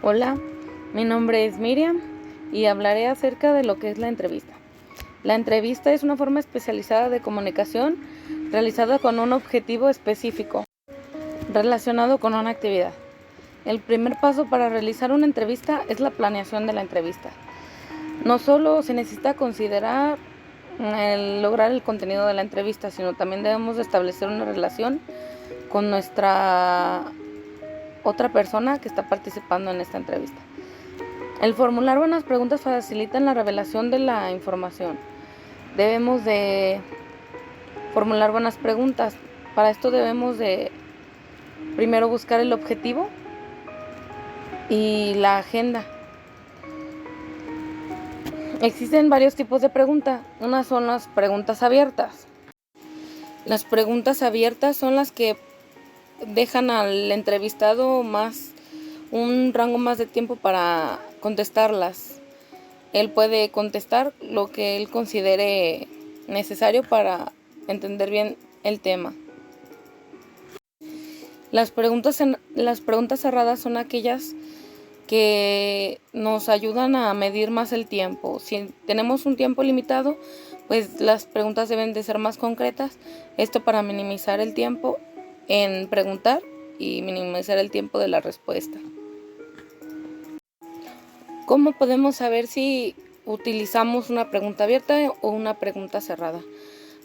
Hola, mi nombre es Miriam y hablaré acerca de lo que es la entrevista. La entrevista es una forma especializada de comunicación realizada con un objetivo específico relacionado con una actividad. El primer paso para realizar una entrevista es la planeación de la entrevista. No solo se necesita considerar lograr el contenido de la entrevista, sino también debemos establecer una relación con nuestra otra persona que está participando en esta entrevista. El formular buenas preguntas facilita la revelación de la información. Debemos de formular buenas preguntas. Para esto debemos de primero buscar el objetivo y la agenda. Existen varios tipos de preguntas. Unas son las preguntas abiertas. Las preguntas abiertas son las que dejan al entrevistado un rango más de tiempo para contestarlas. Él puede contestar lo que él considere necesario para entender bien el tema. Las preguntas cerradas son aquellas que nos ayudan a medir más el tiempo. Si tenemos un tiempo limitado, pues las preguntas deben de ser más concretas. Esto para minimizar el tiempo en preguntar y minimizar el tiempo de la respuesta. ¿Cómo podemos saber si utilizamos una pregunta abierta o una pregunta cerrada?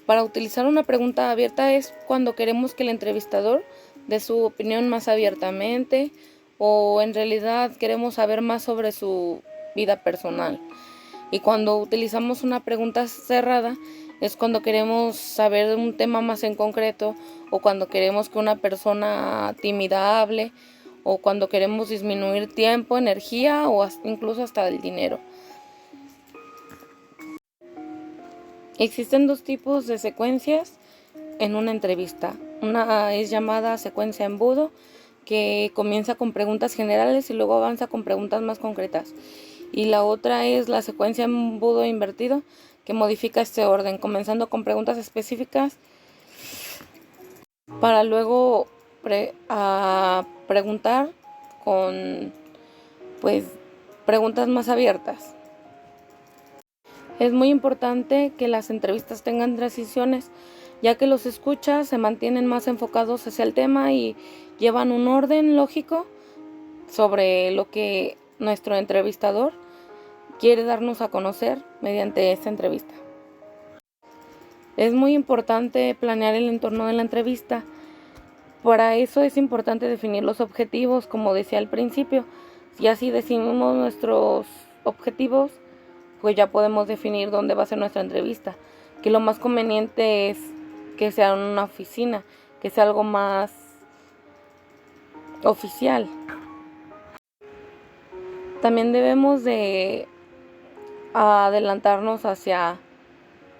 Para utilizar una pregunta abierta es cuando queremos que el entrevistador dé su opinión más abiertamente o en realidad queremos saber más sobre su vida personal. Y cuando utilizamos una pregunta cerrada es cuando queremos saber un tema más en concreto o cuando queremos que una persona tímida hable o cuando queremos disminuir tiempo, energía o incluso hasta el dinero. Existen dos tipos de secuencias en una entrevista. Una es llamada secuencia embudo, que comienza con preguntas generales y luego avanza con preguntas más concretas. Y la otra es la secuencia embudo invertido, que modifica este orden, comenzando con preguntas específicas para luego preguntar con preguntas más abiertas. Es muy importante que las entrevistas tengan transiciones, ya que los escuchas se mantienen más enfocados hacia el tema y llevan un orden lógico sobre lo que nuestro entrevistador quiere darnos a conocer mediante esta entrevista. Es muy importante planear el entorno de la entrevista. Para eso es importante definir los objetivos, como decía al principio. Si así definimos nuestros objetivos, pues ya podemos definir dónde va a ser nuestra entrevista. Que lo más conveniente es que sea en una oficina, que sea algo más oficial. También debemos de adelantarnos hacia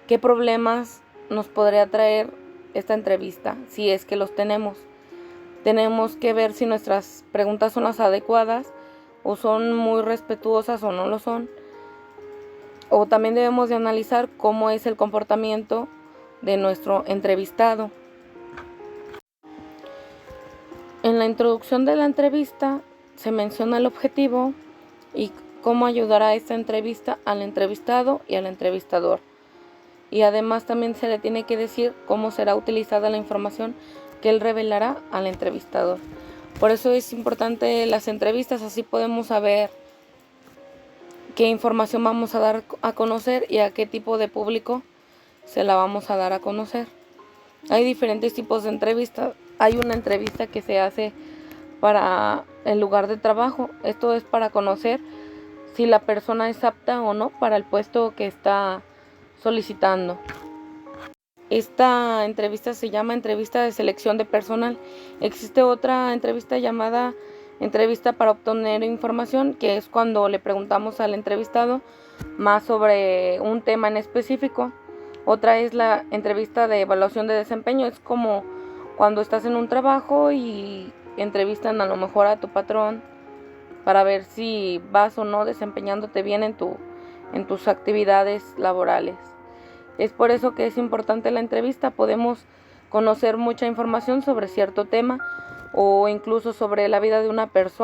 qué problemas nos podría traer esta entrevista, si es que los tenemos. Tenemos que ver si nuestras preguntas son las adecuadas o son muy respetuosas o no lo son. O también debemos de analizar cómo es el comportamiento de nuestro entrevistado. En la introducción de la entrevista se menciona el objetivo y cómo ayudará esta entrevista al entrevistado y al entrevistador. Y además también se le tiene que decir cómo será utilizada la información que él revelará al entrevistador. Por eso es importante las entrevistas, así podemos saber qué información vamos a dar a conocer y a qué tipo de público se la vamos a dar a conocer. Hay diferentes tipos de entrevistas. Hay una entrevista que se hace para el lugar de trabajo. Esto es para conocer si la persona es apta o no para el puesto que está solicitando. Esta entrevista se llama entrevista de selección de personal. Existe otra entrevista llamada entrevista para obtener información, que es cuando le preguntamos al entrevistado más sobre un tema en específico. Otra es la entrevista de evaluación de desempeño. Es como cuando estás en un trabajo y entrevistan a lo mejor a tu patrón para ver si vas o no desempeñándote bien en tus actividades laborales. Es por eso que es importante la entrevista. Podemos conocer mucha información sobre cierto tema o incluso sobre la vida de una persona.